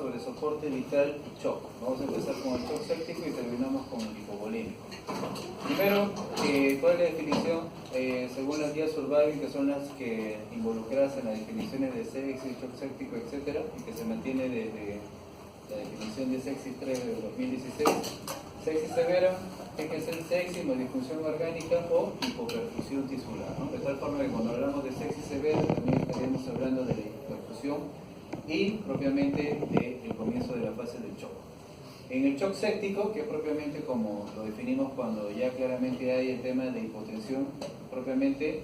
sobre soporte vital y shock. Vamos a empezar con el shock séptico y terminamos con el hipovolémico. Primero, ¿cuál es la definición? Según las guías Surviving, que son las que involucradas en las definiciones de sepsis, shock séptico, etc., y que se mantiene desde la definición de sepsis 3 de 2016. Sepsis severa es que es el sepsis, disfunción orgánica o hipoperfusión tisular, ¿no? De tal forma que cuando hablamos de sepsis severa también estaríamos hablando de la hipoperfusión y propiamente del comienzo de la fase del shock. En el shock séptico, que es propiamente como lo definimos cuando ya claramente hay el tema de hipotensión, propiamente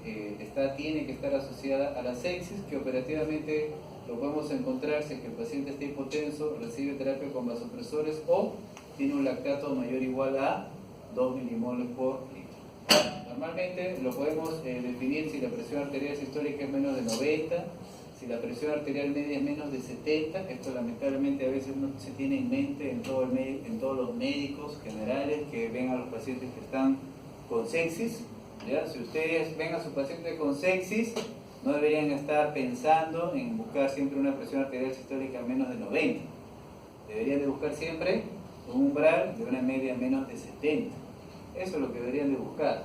tiene que estar asociada a la sepsis, que operativamente lo podemos encontrar si es que el paciente está hipotenso, recibe terapia con vasopresores o tiene un lactato mayor o igual a 2 milimoles por litro. Normalmente lo podemos definir si la presión arterial sistólica es menos de 90, si la presión arterial media es menos de 70. Esto lamentablemente a veces no se tiene en mente en todos los médicos generales que ven a los pacientes que están con sepsis, ¿ya? Si ustedes ven a su paciente con sepsis, no deberían estar pensando en buscar siempre una presión arterial sistólica menos de 90. Deberían de buscar siempre un umbral de una media menos de 70. Eso es lo que deberían de buscar.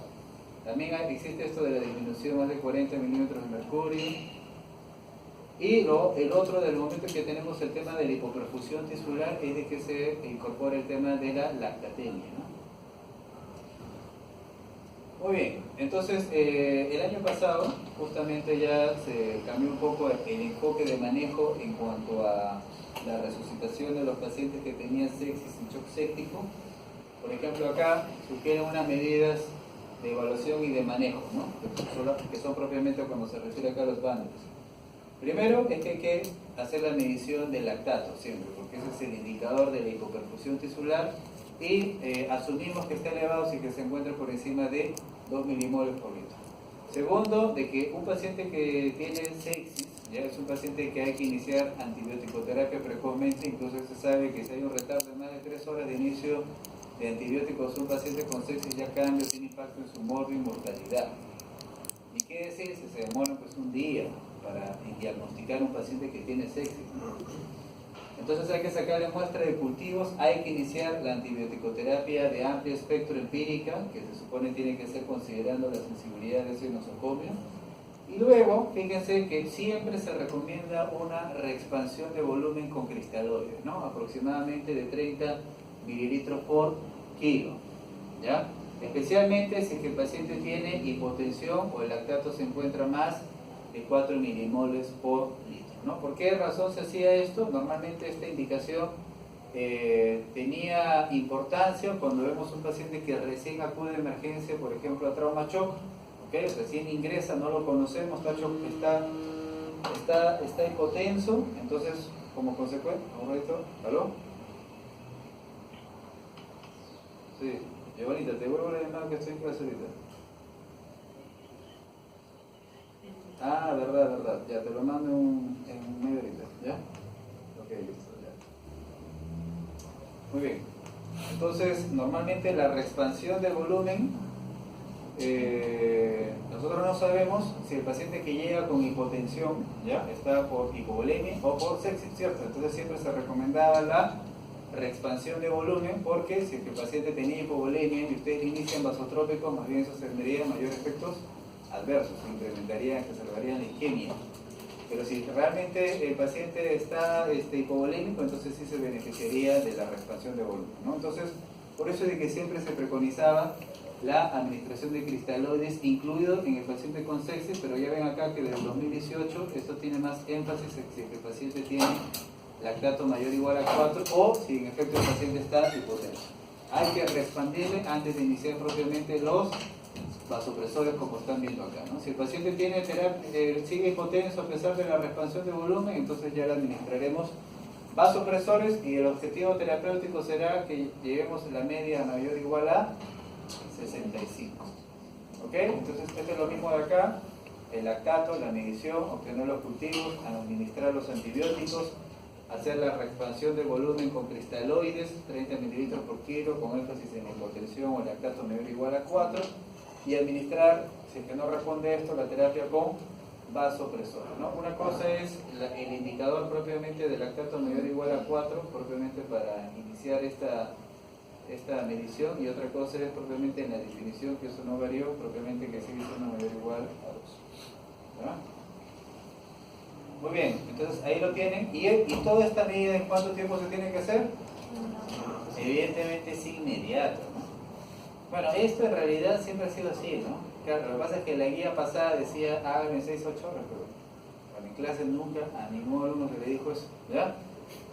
También existe esto de la disminución más de 40 milímetros de mercurio. Y el otro del momento que tenemos el tema de la hipoperfusión tisular es de que se incorpora el tema de la lactatemia, ¿no? Muy bien, entonces el año pasado justamente ya se cambió un poco el enfoque de manejo en cuanto a la resucitación de los pacientes que tenían sepsis y shock séptico. Por ejemplo, acá sugieren unas medidas de evaluación y de manejo, ¿no? que son propiamente cuando se refiere acá a los bándalos. Primero es que hay que hacer la medición del lactato siempre, porque ese es el indicador de la hipoperfusión tisular y asumimos que está elevado si que se encuentra por encima de 2 milimoles por litro. Segundo, de que un paciente que tiene sepsis, ya es un paciente que hay que iniciar antibioticoterapia precozmente, incluso se sabe que si hay un retardo de más de 3 horas de inicio de antibióticos, un paciente con sepsis ya cambia, tiene impacto en su morbo y mortalidad. ¿Y qué decir si se demora pues un día para diagnosticar un paciente que tiene sepsis? Entonces hay que sacarle muestra de cultivos, hay que iniciar la antibioticoterapia de amplio espectro empírica, que se supone tiene que ser considerando la sensibilidad de ese nosocomio. Y luego, fíjense que siempre se recomienda una reexpansión de volumen con cristaloides, ¿no? Aproximadamente de 30 mililitros por kilo, ¿ya? Especialmente si el paciente tiene hipotensión o el lactato se encuentra más de 4 milimoles por litro, ¿no? ¿Por qué razón se hacía esto? Normalmente esta indicación tenía importancia cuando vemos un paciente que recién acude de emergencia, por ejemplo, a trauma shock, ¿okay? Recién ingresa, no lo conocemos, está hipotenso, entonces como consecuencia, un momento, ¿aló? Sí, Giovanita, te vuelvo a llamar que estoy en clase ahorita. Ah, verdad, ya te lo mando en media horita, ¿ya? Ok, listo, ya. Muy bien. Entonces, normalmente la reexpansión del volumen, nosotros no sabemos si el paciente que llega con hipotensión, ¿ya? Está por hipovolemia o por sepsis, ¿cierto? Entonces siempre se recomendaba la reexpansión de volumen, porque si el paciente tenía hipovolemia y ustedes inician vasotrópicos, más bien eso tendría mayores efectos adversos, se exacerbarían la isquemia. Pero si realmente el paciente está hipovolémico, entonces sí se beneficiaría de la reexpansión de volumen, ¿no? Entonces, por eso es de que siempre se preconizaba la administración de cristaloides, incluido en el paciente con sepsis, pero ya ven acá que desde el 2018 esto tiene más énfasis si el paciente tiene lactato mayor o igual a 4 o si en efecto el paciente está hipotenso. Hay que reexpandirle antes de iniciar propiamente los vasopresores, como están viendo acá, ¿no? Si el paciente tiene sigue hipotenso a pesar de la reexpansión de volumen, entonces ya le administraremos vasopresores y el objetivo terapéutico será que lleguemos a la media mayor o igual a 65. ¿Ok? Entonces esto es lo mismo de acá, el lactato, la medición, obtener los cultivos, administrar los antibióticos, hacer la reexpansión del volumen con cristaloides, 30 mililitros por kilo, con énfasis en hipotensión o lactato mayor o igual a 4, y administrar, si es que no responde esto, la terapia con vasopresor, ¿no? Una cosa es el indicador propiamente del lactato mayor o igual a 4, propiamente para iniciar esta medición, y otra cosa es propiamente en la definición, que eso no varió, propiamente que sigue siendo mayor o igual a 2. ¿Ya? Muy bien, entonces ahí lo tienen. ¿Y toda esta medida en cuánto tiempo se tiene que hacer? Evidentemente es inmediato, ¿no? Bueno, esto en realidad siempre ha sido así, ¿no? Claro, lo que pasa es que la guía pasada decía háganlo en 6-8 horas, pero bueno, en clase nunca a ningún alumno se le dijo eso, ¿ya?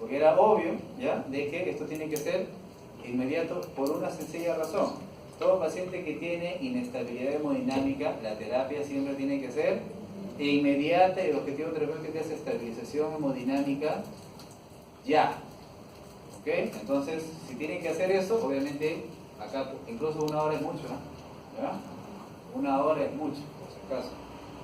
Porque era obvio, ¿ya?, de que esto tiene que ser inmediato por una sencilla razón. Todo paciente que tiene inestabilidad hemodinámica, la terapia siempre tiene que ser inmediata, y el objetivo terapéutico es estabilización hemodinámica ya. ¿Ok? Entonces, si tienen que hacer eso, obviamente, acá incluso 1 hora es mucho, ¿no? ¿Ya? 1 hora es mucho, por si acaso.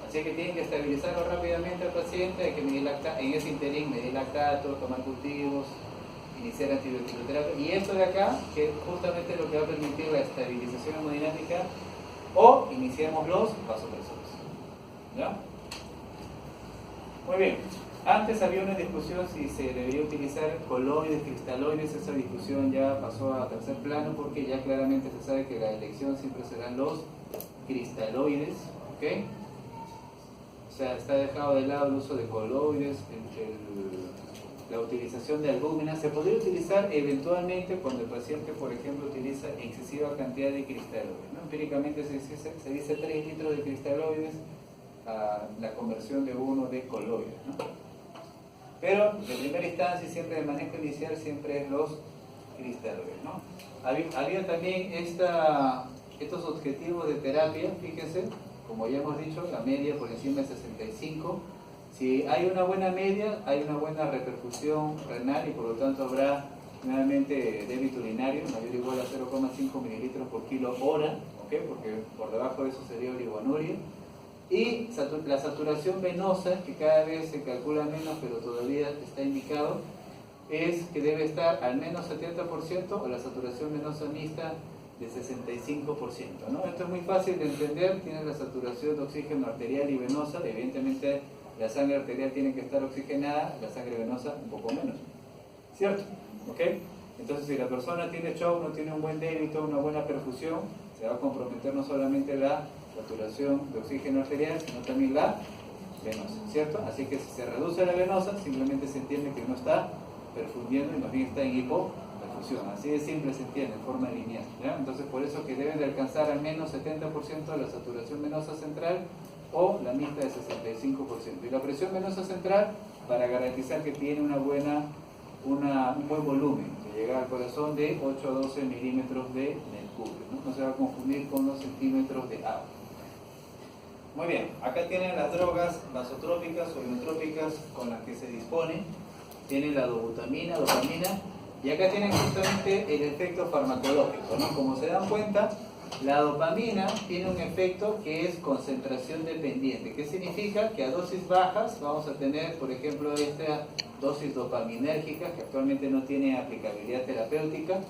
Así que tienen que estabilizarlo rápidamente al paciente, hay que medir lactato, en ese interín medir lactato, tomar cultivos, iniciar antibiótico-terapia, y esto de acá, que es justamente lo que va a permitir la estabilización hemodinámica, o iniciemos los vasopresores. ¿Ya? Muy bien. Antes había una discusión si se debería utilizar coloides, cristaloides. Esa discusión ya pasó a tercer plano porque ya claramente se sabe que la elección siempre serán los cristaloides, ¿ok? O sea, está dejado de lado el uso de coloides, la utilización de albúmina. Se podría utilizar eventualmente cuando el paciente, por ejemplo, utiliza excesiva cantidad de cristaloides, ¿no? Empíricamente se dice 3 litros de cristaloides a la conversión de 1 de coloides, ¿no? Pero de primera instancia, siempre el manejo inicial siempre es los cristaloides, ¿no? Había también estos objetivos de terapia, fíjense, como ya hemos dicho, la media por encima de 65. Si hay una buena media, hay una buena repercusión renal y por lo tanto habrá nuevamente débito urinario mayor o igual a 0,5 mililitros por kilo hora, ¿okay? Porque por debajo de eso sería oligonuria. Y la saturación venosa, que cada vez se calcula menos pero todavía está indicado, es que debe estar al menos 70%, o la saturación venosa mixta de 65%, ¿no? Esto es muy fácil de entender. Tiene la saturación de oxígeno arterial y venosa. Evidentemente la sangre arterial tiene que estar oxigenada, la sangre venosa un poco menos, ¿cierto? ¿Ok? Entonces, si la persona tiene shock, no tiene un buen débito, una buena perfusión, se va a comprometer no solamente la saturación de oxígeno arterial, sino también la venosa, ¿cierto? Así que si se reduce la venosa, simplemente se entiende que no está perfundiendo y más bien está en hipoperfusión. Así de simple se entiende, en forma lineal, ¿ya? Entonces, por eso que deben de alcanzar al menos 70% de la saturación venosa central o la mixta de 65%. Y la presión venosa central, para garantizar que tiene un buen volumen, que llega al corazón de 8 a 12 milímetros de mercurio, ¿no? No se va a confundir con los centímetros de agua. Muy bien, acá tienen las drogas vasotrópicas o inotrópicas con las que se dispone. Tienen la dobutamina, dopamina, y acá tienen justamente el efecto farmacológico, ¿no? Como se dan cuenta, la dopamina tiene un efecto que es concentración dependiente. ¿Qué significa? Que a dosis bajas vamos a tener, por ejemplo, esta dosis dopaminérgica, que actualmente no tiene aplicabilidad terapéutica.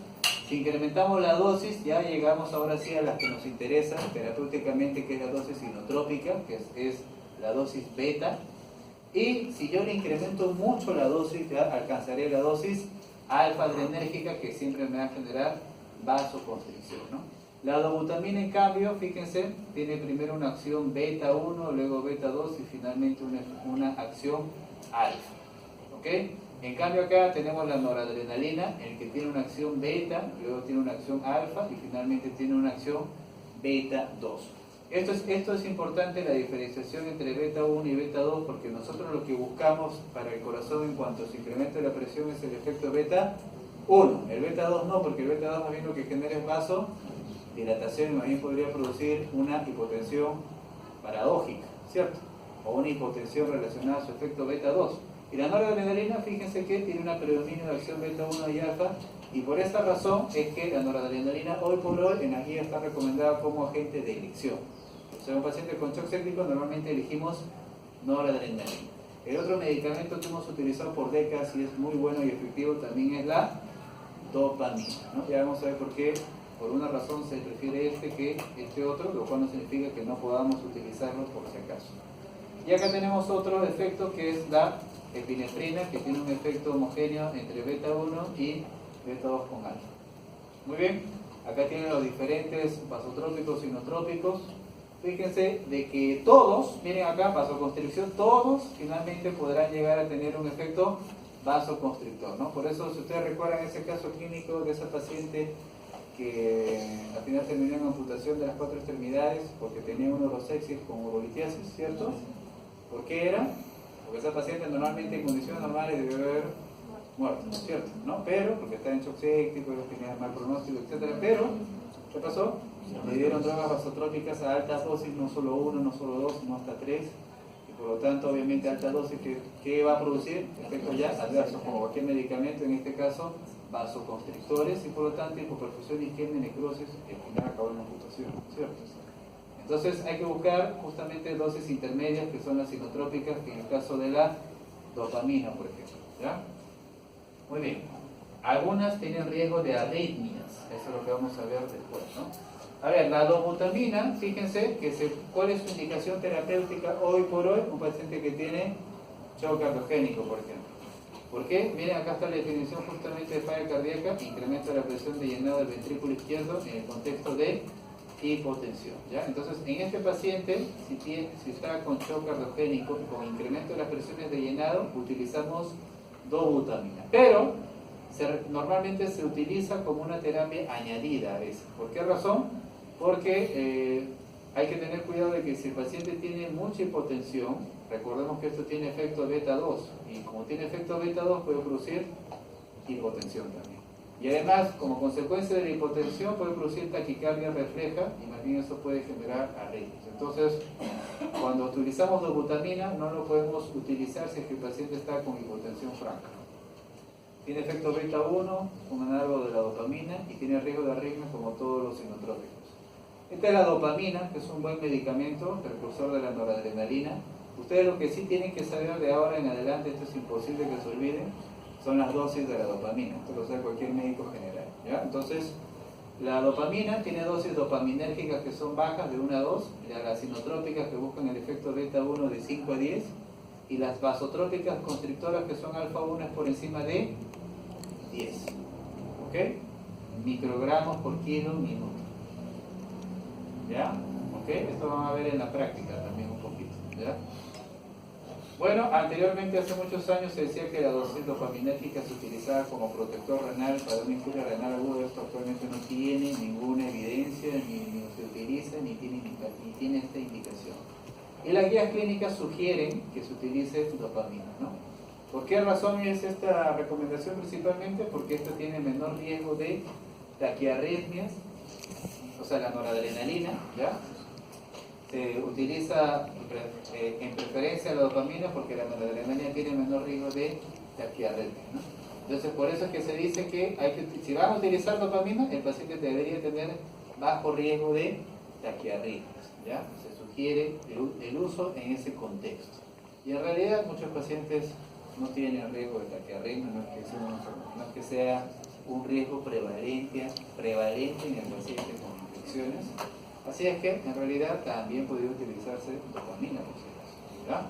Si incrementamos la dosis, ya llegamos ahora sí a las que nos interesan terapéuticamente, que es la dosis inotrópica, que es la dosis beta. Y si yo le incremento mucho la dosis, ya alcanzaré la dosis alfa-adrenérgica, que siempre me va a generar vasoconstricción, ¿no? La dobutamina, en cambio, fíjense, tiene primero una acción beta 1, luego beta 2 y finalmente una acción alfa, ¿ok? En cambio acá tenemos la noradrenalina, el que tiene una acción beta, luego tiene una acción alfa y finalmente tiene una acción beta 2. Esto es importante, la diferenciación entre beta 1 y beta 2, porque nosotros lo que buscamos para el corazón en cuanto se incrementa la presión es el efecto beta 1. El beta 2 no, porque el beta 2 más bien lo que genera es vasodilatación y más bien podría producir una hipotensión paradójica, ¿cierto? O una hipotensión relacionada a su efecto beta 2. Y la noradrenalina, fíjense que tiene una predominio de acción beta 1 y alfa, y por esta razón es que la noradrenalina hoy por hoy en la guía está recomendada como agente de elección. O sea, un paciente con shock séptico normalmente elegimos noradrenalina. El otro medicamento que hemos utilizado por décadas y es muy bueno y efectivo también es la dopamina, ¿no? Ya vamos a ver por qué, por una razón se prefiere este que este otro, lo cual no significa que no podamos utilizarlo por si acaso. Y acá tenemos otro efecto que es la epinefrina, que tiene un efecto homogéneo entre beta 1 y beta 2 con alfa. Muy bien, acá tienen los diferentes vasotrópicos y inotrópicos. Fíjense de que todos, miren acá, vasoconstricción, todos finalmente podrán llegar a tener un efecto vasoconstrictor, ¿no? Por eso, si ustedes recuerdan ese caso clínico de esa paciente que al final terminó en amputación de las 4 extremidades porque tenía uno de los sepsis con urolitiasis, ¿cierto? ¿Por qué era? Porque esa paciente normalmente en condiciones normales debe haber muerto, ¿no es cierto? ¿No? Pero, porque está en shock séptico, tenía mal pronóstico, etc. Pero, ¿qué pasó? Le dieron drogas vasotrópicas a alta dosis, no solo 1, no solo 2, sino hasta 3. Y por lo tanto, obviamente, alta dosis, ¿qué va a producir? Efectos ya adversos, como cualquier medicamento, en este caso, vasoconstrictores, y por lo tanto, hipoperfusión isquemia, necrosis, y al final acabó en amputación, ¿cierto? Entonces hay que buscar justamente dosis intermedias que son las inotrópicas, que en el caso de la dopamina, por ejemplo. ¿Ya? Muy bien. Algunas tienen riesgo de arritmias, eso es lo que vamos a ver después, ¿no? A ver, la dobutamina, fíjense que ¿cuál es su indicación terapéutica hoy por hoy? Un paciente que tiene shock cardiogénico, por ejemplo. ¿Por qué? Miren, acá está la definición justamente de falla cardíaca, incremento de la presión de llenado del ventrículo izquierdo en el contexto de hipotensión, ¿ya? Entonces, en este paciente, si está con shock cardiogénico, con incremento de las presiones de llenado, utilizamos dobutamina. Pero, normalmente se utiliza como una terapia añadida a veces. ¿Por qué razón? Porque hay que tener cuidado de que si el paciente tiene mucha hipotensión, recordemos que esto tiene efecto beta 2, y como tiene efecto beta 2 puede producir hipotensión también. Y además, como consecuencia de la hipotensión, puede producir taquicardia refleja y más bien eso puede generar arritmias. Entonces, cuando utilizamos dobutamina, no lo podemos utilizar si es que el paciente está con hipotensión franca. Tiene efecto beta 1, un análogo de la dopamina, y tiene riesgo de arritmias como todos los inotrópicos. Esta es la dopamina, que es un buen medicamento, precursor de la noradrenalina. Ustedes lo que sí tienen que saber de ahora en adelante, esto es imposible que se olviden, son las dosis de la dopamina. Esto lo sabe cualquier médico general, ¿ya? Entonces, la dopamina tiene dosis dopaminérgicas que son bajas, de 1 a 2, las sinotrópicas que buscan el efecto beta 1 de 5 a 10, y las vasotrópicas constrictoras que son alfa 1 es por encima de 10. ¿Ok? Microgramos por kilo minuto. ¿Ya? ¿Ok? Esto vamos a ver en la práctica también un poquito. ¿Ya? Bueno, anteriormente, hace muchos años, se decía que la dosis dopaminérgica se utilizaba como protector renal para una infuria renal aguda. Esto actualmente no tiene ninguna evidencia, ni se utiliza, ni tiene esta indicación. Y las guías clínicas sugieren que se utilice dopamina, ¿no? ¿Por qué razón es esta recomendación? Principalmente porque esto tiene menor riesgo de taquiarritmias, o sea, la noradrenalina, ¿ya? Se utiliza en preferencia la dopamina porque la noradrenalina tiene menor riesgo de taquiarritmia, ¿no? Entonces, por eso es que se dice que si van a utilizar dopamina, el paciente debería tener bajo riesgo de taquiarritmias, ¿ya? Se sugiere el uso en ese contexto. Y en realidad muchos pacientes no tienen riesgo de taquiarritmia, no es que sea un riesgo prevalente en el paciente con infecciones. Así es que, en realidad, también podría utilizarse dopamina, por si acaso, ¿ya?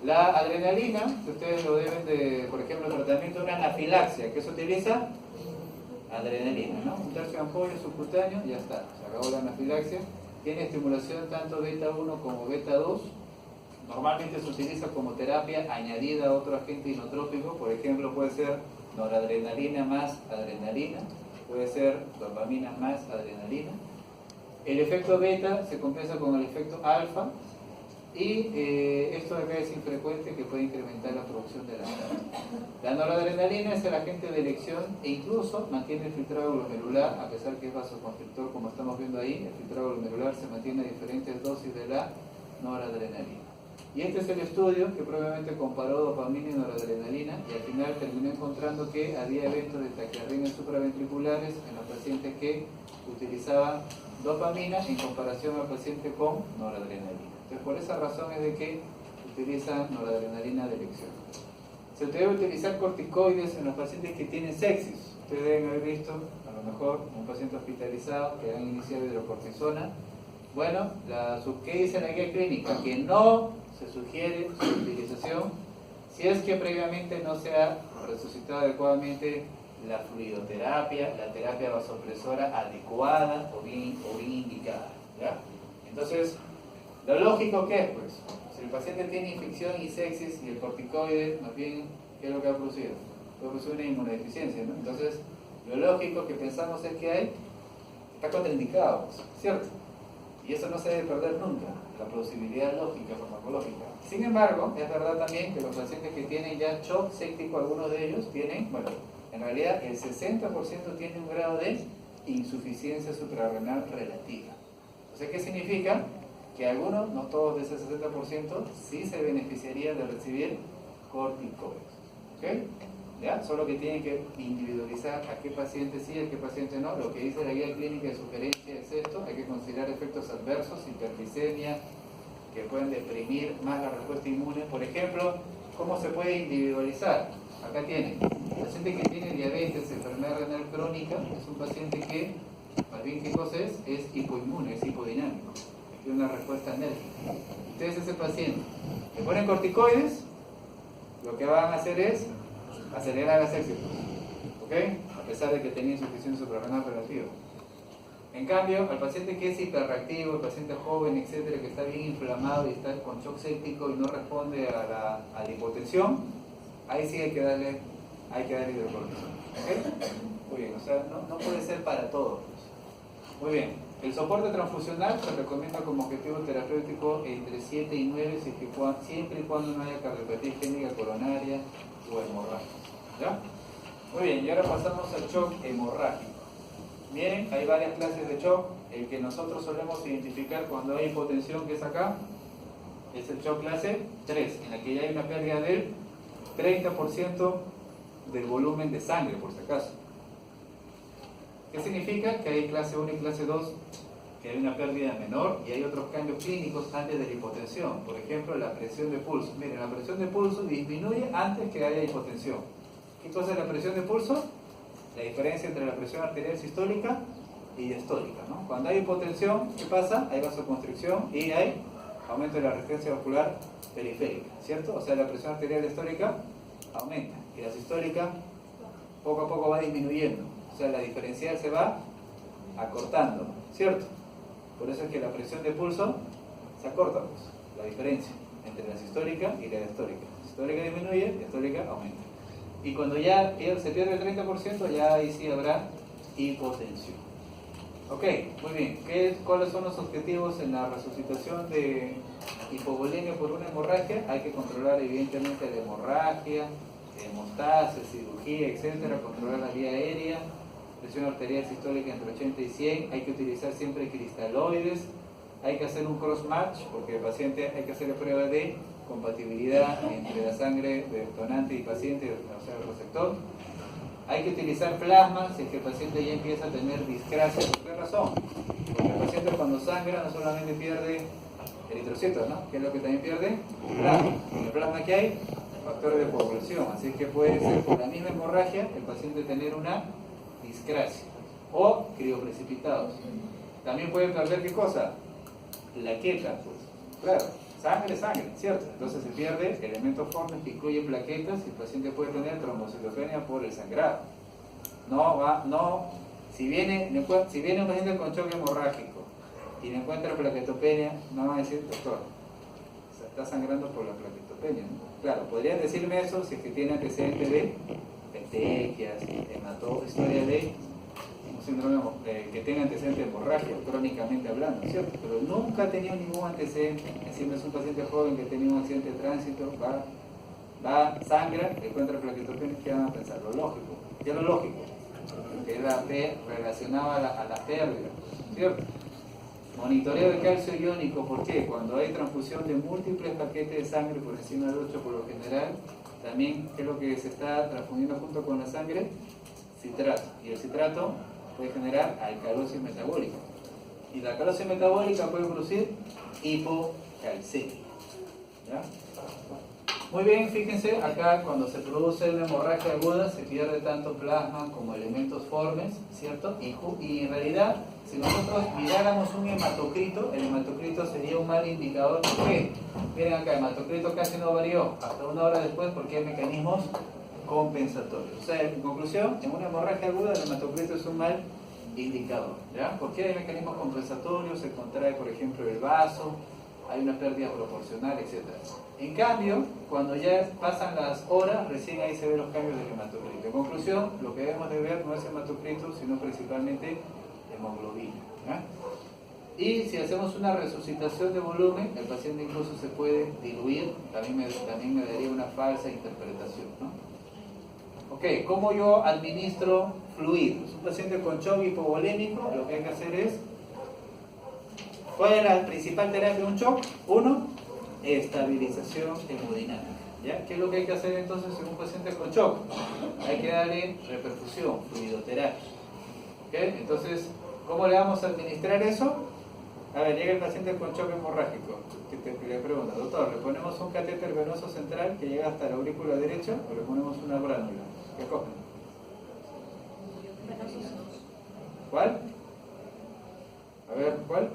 La adrenalina, que ustedes lo deben de, por ejemplo, el tratamiento de una anafilaxia, ¿qué se utiliza? Adrenalina, ¿no? Un tercio de ampolla subcutáneo, ya está, se acabó la anafilaxia. Tiene estimulación tanto beta 1 como beta 2. Normalmente se utiliza como terapia añadida a otro agente inotrópico, por ejemplo, puede ser noradrenalina más adrenalina, puede ser dopamina más adrenalina. El efecto beta se compensa con el efecto alfa, y esto acá es infrecuente, que puede incrementar la producción de la noradrenalina. La noradrenalina es el agente de elección e incluso mantiene el filtrado glomerular, a pesar que es vasoconstrictor, como estamos viendo ahí. El filtrado glomerular se mantiene a diferentes dosis de la noradrenalina. Y este es el estudio que previamente comparó dopamina y noradrenalina, y al final terminó encontrando que había eventos de taquiarritmias supraventriculares en los pacientes que utilizaban dopamina en comparación al paciente con noradrenalina. Entonces, por esa razón es de que utilizan noradrenalina de elección. Se debe utilizar corticoides en los pacientes que tienen sepsis. Ustedes deben haber visto, a lo mejor, un paciente hospitalizado que han iniciado hidrocortisona Bueno, ¿qué dice la guía clínica? Que no se sugiere su utilización si es que previamente no se ha resucitado adecuadamente la fluidoterapia, la terapia vasopresora adecuada o bien indicada, ¿ya? Entonces, lo lógico que es, pues, si el paciente tiene infección y sepsis y el corticoide, más bien, ¿qué es lo que ha producido? Va a producir una inmunodeficiencia, ¿no? Entonces, lo lógico que pensamos es que está contraindicado, pues, ¿cierto? Y eso no se debe perder nunca, la plausibilidad lógica, farmacológica. Sin embargo, es verdad también que los pacientes que tienen ya shock séptico, algunos de ellos tienen, bueno, en realidad el 60% tiene un grado de insuficiencia suprarrenal relativa. O sea, ¿qué significa? Que algunos, no todos de ese 60%, sí se beneficiarían de recibir corticoides. ¿Ok? ¿Ya? Solo que tienen que individualizar a qué paciente sí, a qué paciente no. Lo que dice la guía clínica de sugerencia es esto: hay que considerar efectos adversos, hiperglicemia, que pueden deprimir más la respuesta inmune. Por ejemplo, ¿cómo se puede individualizar? Acá tiene, el paciente que tiene diabetes, enfermedad renal crónica, es un paciente que, más bien, ¿qué cosa es? Es hipoinmune, es hipodinámico, tiene una respuesta alérgica. Ustedes, ese paciente, le ponen corticoides, lo que van a hacer es acelerar la sepsis, ¿ok? A pesar de que tenía insuficiencia suprarrenal relativa. En cambio, al paciente que es hiperreactivo, el paciente joven, etcétera, que está bien inflamado y está con shock séptico y no responde a la hipotensión, ahí sí hay que darle hidrocortisona, ¿ok? Muy bien, o sea, no puede ser para todos. Muy bien, el soporte transfusional se recomienda como objetivo terapéutico entre 7 y 9, siempre y cuando no haya cardiopatía isquémica coronaria o hemorragia. ¿Ya? Muy bien, y ahora pasamos al shock hemorrágico. Miren, hay varias clases de shock. El que nosotros solemos identificar cuando hay hipotensión, que es acá, es el shock clase 3, en la que ya hay una pérdida del 30% del volumen de sangre, por si acaso. ¿Qué significa? Que hay clase 1 y clase 2, que hay una pérdida menor y hay otros cambios clínicos antes de la hipotensión. Por ejemplo, la presión de pulso. Miren, la presión de pulso disminuye antes que haya hipotensión. ¿Qué cosa es la presión de pulso? La diferencia entre la presión arterial sistólica y diastólica, ¿no? Cuando hay hipotensión, ¿qué pasa? Hay vasoconstricción y hay aumento de la resistencia vascular periférica, ¿cierto? O sea, la presión arterial diastólica aumenta y la sistólica poco a poco va disminuyendo. O sea, la diferencial se va acortando, ¿cierto? Por eso es que la presión de pulso se acorta, pues, la diferencia entre la sistólica y la diastólica. La sistólica disminuye, la diastólica aumenta. Y cuando ya se pierde el 30%, ya ahí sí habrá hipotensión. Ok, muy bien. ¿Cuáles son los objetivos en la resucitación de hipovolemia por una hemorragia? Hay que controlar evidentemente la hemorragia, hemostasis, cirugía, etcétera, controlar la vía aérea, presión arterial sistólica entre 80 y 100, hay que utilizar siempre cristaloides, hay que hacer un cross-match, porque el paciente hay que hacer la prueba de compatibilidad entre la sangre del donante y paciente, o sea, el receptor. Hay que utilizar plasma si es que el paciente ya empieza a tener discrasia. ¿Por qué razón? Porque el paciente cuando sangra no solamente pierde eritrocitos, ¿no? ¿Qué es lo que también pierde? Plasma. En el plasma que hay, factores de coagulación, así que puede ser por la misma hemorragia el paciente tener una discrasia o crioprecipitados. También puede perder, ¿qué cosa? Plaquetas, pues, claro, sangre, ¿cierto? Entonces se pierde elementos formes que incluyen plaquetas y el paciente puede tener trombocitopenia por el sangrado. Si viene un paciente con choque hemorrágico y le encuentra plaquetopenia, no va a decir, doctor, se está sangrando por la plaquetopenia, ¿no? Claro, podrían decirme eso si es que tiene antecedentes de petequias, historia de un síndrome que tenga antecedentes de hemorragia, crónicamente hablando, ¿cierto? Pero nunca ha tenido ningún antecedente. Encima es un paciente joven que ha tenido un accidente de tránsito, sangra, encuentra plaquetopenia, ¿qué van a pensar? Lo lógico, ¿qué es lo lógico? Que es la P relacionada a la pérdida, ¿cierto? Monitoreo de calcio iónico, ¿por qué? Cuando hay transfusión de múltiples paquetes de sangre por encima del 8 por lo general, también, ¿qué es lo que se está transfundiendo junto con la sangre? Citrato. Y el citrato puede generar alcalosis metabólica. Y la alcalosis metabólica puede producir hipocalcemia. ¿Ya? Muy bien, fíjense, acá cuando se produce una hemorragia aguda se pierde tanto plasma como elementos formes, ¿cierto? Y en realidad, si nosotros miráramos un hematocrito, el hematocrito sería un mal indicador. ¿Por qué? Miren acá, el hematocrito casi no varió hasta una hora después porque hay mecanismos compensatorios. O sea, en conclusión, en una hemorragia aguda el hematocrito es un mal indicador, ¿ya? ¿Por qué hay mecanismos compensatorios? Se contrae, por ejemplo, el vaso, hay una pérdida proporcional, etc. En cambio, cuando ya pasan las horas, recién ahí se ven los cambios del hematocrito. En conclusión, lo que debemos de ver no es hematocrito, sino principalmente hemoglobina, ¿ya? Y si hacemos una resucitación de volumen, el paciente incluso se puede diluir, también me daría una falsa interpretación, ¿no? Ok, ¿cómo yo administro fluidos? Un paciente con shock hipovolémico, lo que hay que hacer es, ¿cuál es la principal terapia de un shock? Uno, estabilización hemodinámica, ¿ya? ¿Qué es lo que hay que hacer entonces en un paciente con shock? Hay que darle reperfusión, fluidoterapia, ¿ok? Entonces, ¿cómo le vamos a administrar eso? A ver, llega el paciente con shock hemorrágico, le pregunta, doctor, ¿le ponemos un catéter venoso central que llega hasta la aurícula derecha o le ponemos una bránula? ¿Qué cogen? ¿Cuál? A ver, ¿cuál?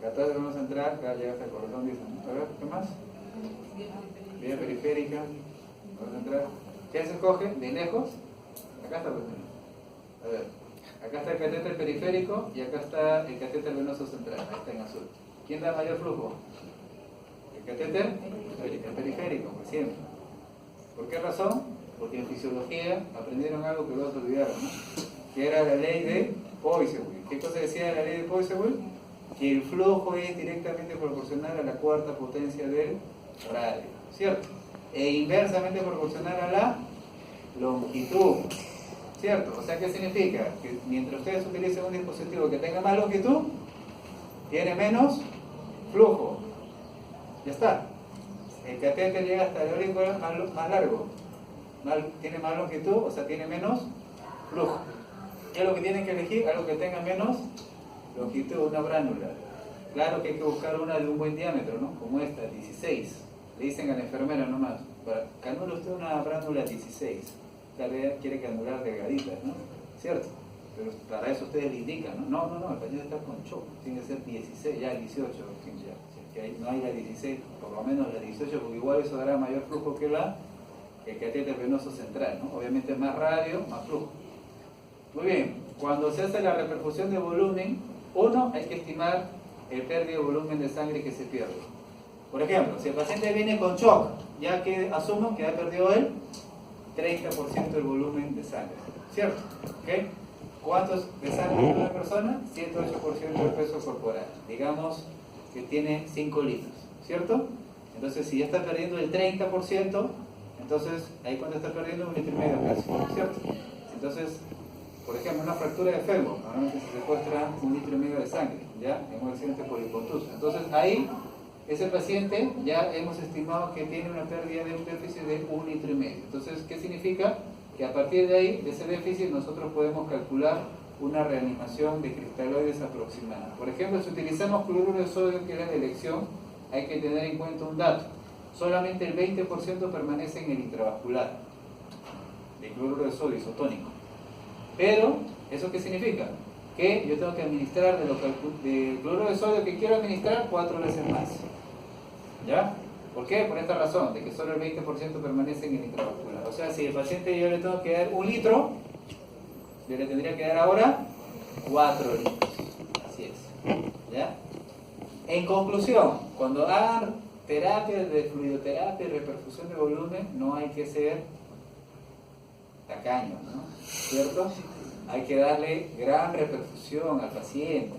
Catéter venoso central, acá llega hasta el corazón, dicen. A ver, ¿qué más? Vía periférica, venoso central. ¿Qué se coge? ¿De lejos? Acá está, pues. A ver, acá está el catéter periférico y acá está el catéter venoso central, ahí está en azul. ¿Quién da mayor flujo? El catéter periférico, pues siempre. ¿Por qué razón? Porque en fisiología aprendieron algo que luego se olvidaron, ¿no? Que era la ley de Poiseuille. ¿Qué cosa decía la ley de Poiseuille? Que el flujo es directamente proporcional a la cuarta potencia del radio, ¿cierto? E inversamente proporcional a la longitud, ¿cierto? O sea, ¿qué significa? Que mientras ustedes utilicen un dispositivo que tenga más longitud, tiene menos flujo. Ya está. El catéter llega hasta el aurícula más largo. Tiene más longitud, o sea, tiene menos flujo. ¿Qué es lo que tienen que elegir? Algo que tenga menos longitud, una bránula. Claro que hay que buscar una de un buen diámetro, ¿no? Como esta, 16. Le dicen a la enfermera nomás, canule usted una bránula 16. Tal vez quiere canular delgaditas, ¿no? ¿Cierto? Pero para eso ustedes le indican, ¿no? No, el paciente está con shock, tiene que ser 16, ya 18, ya. Si es que no hay la 16, por lo menos la 18, porque igual eso dará mayor flujo que el catéter venoso central, ¿no? Obviamente más radio, más flujo. Muy bien, cuando se hace la reperfusión de volumen, uno, hay que estimar el pérdida de volumen de sangre que se pierde. Por ejemplo, si el paciente viene con shock, ya que asumo que ha perdido el 30% del volumen de sangre, ¿cierto? ¿Okay? ¿Cuántos de sangre tiene una persona? 108% del peso corporal. Digamos que tiene 5 litros, ¿cierto? Entonces, si ya está perdiendo el 30%, entonces, ahí cuando está perdiendo 1,5 litros de peso, ¿cierto? Entonces, por ejemplo, una fractura de fémur, normalmente se secuestra 1,5 litros de sangre, ¿ya? En un accidente por hipotusa. Entonces, ahí, ese paciente ya hemos estimado que tiene una pérdida de un déficit de 1,5 litros. Entonces, ¿qué significa? Que a partir de ahí, de ese déficit, nosotros podemos calcular una reanimación de cristaloides aproximada. Por ejemplo, si utilizamos cloruro de sodio, que era de elección, hay que tener en cuenta un dato. Solamente el 20% permanece en el intravascular de cloruro de sodio isotónico. Pero, ¿eso qué significa? Que yo tengo que administrar de cloruro de sodio que quiero administrar 4 veces más. ¿Ya? ¿Por qué? Por esta razón, de que solo el 20% permanece en el intravascular. O sea, si el paciente yo le tengo que dar 1 litro, yo le tendría que dar ahora 4 litros. Así es. ¿Ya? En conclusión, cuando hagan terapias de fluidoterapia y reperfusión de volumen, no hay que ser tacaños, ¿no? ¿Cierto? Hay que darle gran reperfusión al paciente.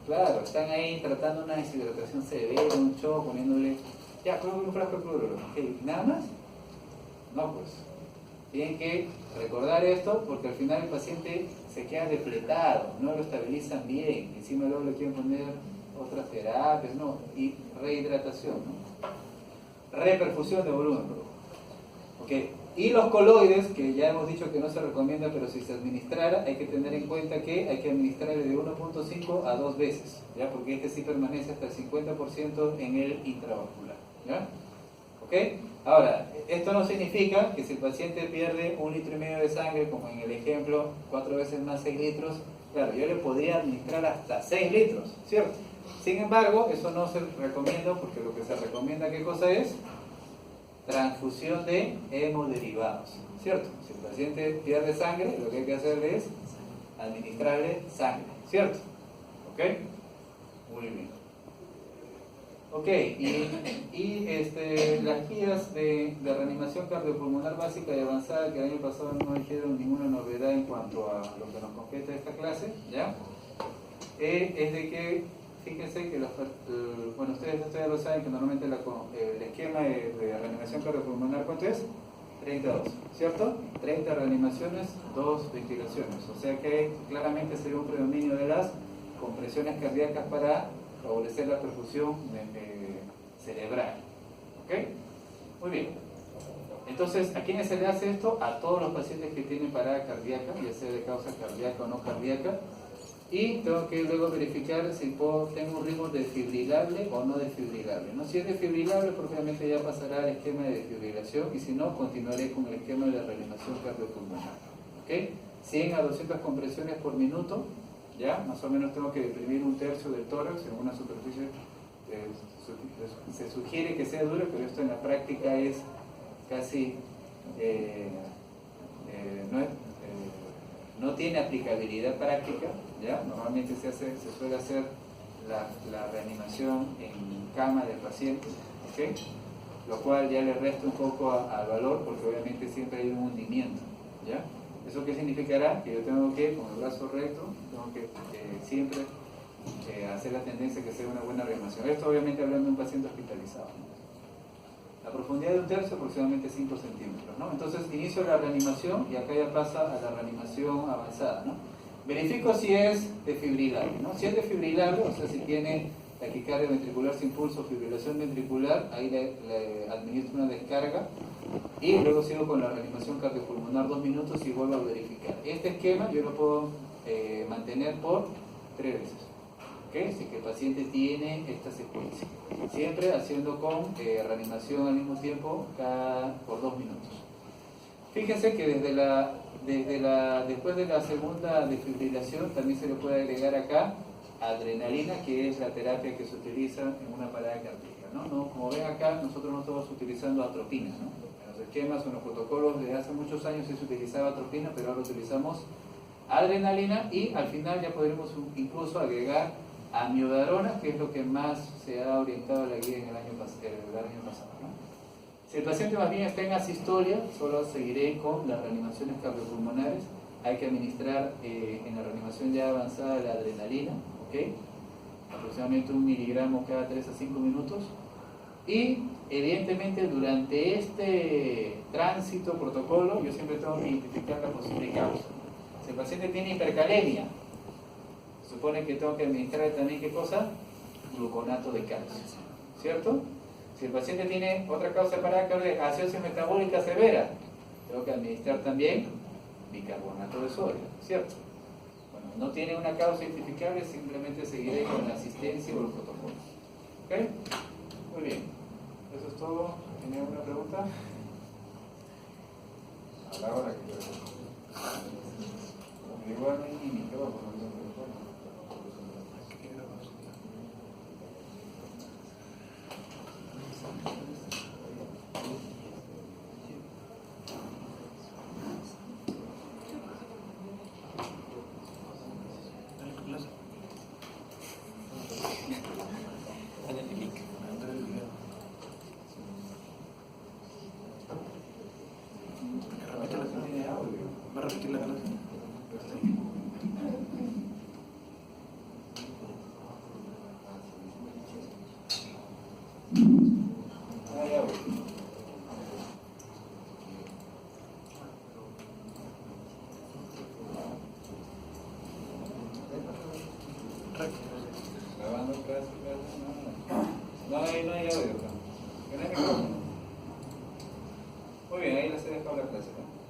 Claro, están ahí tratando una deshidratación severa, un shock, poniéndole, ya, un frasco de cloruro. ¿Okay? ¿Nada más? No, pues. Tienen que recordar esto porque al final el paciente se queda depletado, no lo estabilizan bien, encima luego le quieren poner otras terapias, no, y rehidratación, ¿no? Reperfusión de volumen, ¿ok? Y los coloides, que ya hemos dicho que no se recomienda, pero si se administrara, hay que tener en cuenta que hay que administrarle de 1.5 a 2 veces, ¿ya? Porque este sí permanece hasta el 50% en el intravascular, ¿ya? ¿Ok? ¿Ok? Ahora, esto no significa que si el paciente pierde 1,5 litros de sangre, como en el ejemplo, 4 veces más 6 litros, claro, yo le podría administrar hasta 6 litros, ¿cierto? Sin embargo, eso no se recomienda porque lo que se recomienda, ¿qué cosa es? Transfusión de hemoderivados, ¿cierto? Si el paciente pierde sangre, lo que hay que hacerle es administrarle sangre, ¿cierto? ¿Ok? Muy bien. Ok, las guías de reanimación cardiopulmonar básica y avanzada que el año pasado no dijeron ninguna novedad en cuanto a lo que nos compete esta clase, ¿ya? Es de que, fíjense que bueno, ustedes ya lo saben que normalmente el esquema de reanimación cardiopulmonar, ¿cuánto es? 32, ¿cierto? 30 reanimaciones, 2 ventilaciones, o sea que claramente se ve un predominio de las compresiones cardíacas para favorecer la perfusión cerebral. ¿Ok? Muy bien. Entonces, ¿a quiénes se le hace esto? A todos los pacientes que tienen parada cardíaca, ya sea de causa cardíaca o no cardíaca. Y tengo que luego verificar si tengo un ritmo desfibrilable o no desfibrilable, ¿no? Si es desfibrilable, probablemente ya pasará al esquema de desfibrilación, y si no, continuaré con el esquema de reanimación cardiopulmonar. ¿Ok? 100 a 200 compresiones por minuto. ¿Ya? Más o menos tengo que deprimir 1/3 del tórax en una superficie. Se sugiere que sea dura, pero esto en la práctica es casi no tiene aplicabilidad práctica, ¿ya? Normalmente se suele hacer la reanimación en cama del paciente, ¿ok? Lo cual ya le resta un poco al valor, porque obviamente siempre hay un hundimiento, ¿ya? ¿Eso qué significará? Que yo tengo que, con el brazo recto, tengo que siempre hacer la tendencia que sea una buena reanimación. Esto obviamente hablando de un paciente hospitalizado, ¿no? La profundidad de 1/3, aproximadamente 5 centímetros, ¿no? Entonces inicio la reanimación y acá ya pasa a la reanimación avanzada, ¿no? Verifico si es desfibrilable, ¿no? Si es desfibrilable, o sea, si tiene taquicardia ventricular sin pulso, fibrilación ventricular, ahí le administro una descarga y luego sigo con la reanimación cardiopulmonar 2 minutos y vuelvo a verificar. Este esquema yo lo puedo mantener por 3 veces. ¿Okay? Así que el paciente tiene esta secuencia, siempre haciendo con reanimación al mismo tiempo por 2 minutos. Fíjense que después de la segunda desfibrilación también se le puede agregar acá adrenalina, que es la terapia que se utiliza en una parada cardíaca, ¿no? Como ven acá, nosotros no estamos utilizando atropina, ¿no? En los esquemas o en los protocolos de hace muchos años se utilizaba atropina, pero ahora utilizamos adrenalina, y al final ya podremos incluso agregar amiodarona, que es lo que más se ha orientado a la guía en el año pasado, ¿no? Si el paciente más bien está en asistolia, solo seguiré con las reanimaciones cardiopulmonares. Hay que administrar en la reanimación ya avanzada la adrenalina, ¿ok? Aproximadamente 1 miligramo cada 3 a 5 minutos. Y evidentemente durante este tránsito protocolo yo siempre tengo que identificar la posible causa. Si el paciente tiene hipercalemia, supone que tengo que administrar también, ¿qué cosa? Gluconato de calcio, ¿cierto? Si el paciente tiene otra causa de parada cardíaca, acidosis metabólica severa, tengo que administrar también bicarbonato de sodio, ¿cierto? Bueno, no tiene una causa identificable, simplemente seguiré con la asistencia o los protocolos. ¿Ok? Muy bien. Eso es todo. ¿Tiene alguna pregunta? A la hora que quiera. Igual no hay química, vamos a ver. ¿Va a repetir la clase? Grabando clase, no hay audio. Muy bien, ahí les he dejado la clase, ¿no?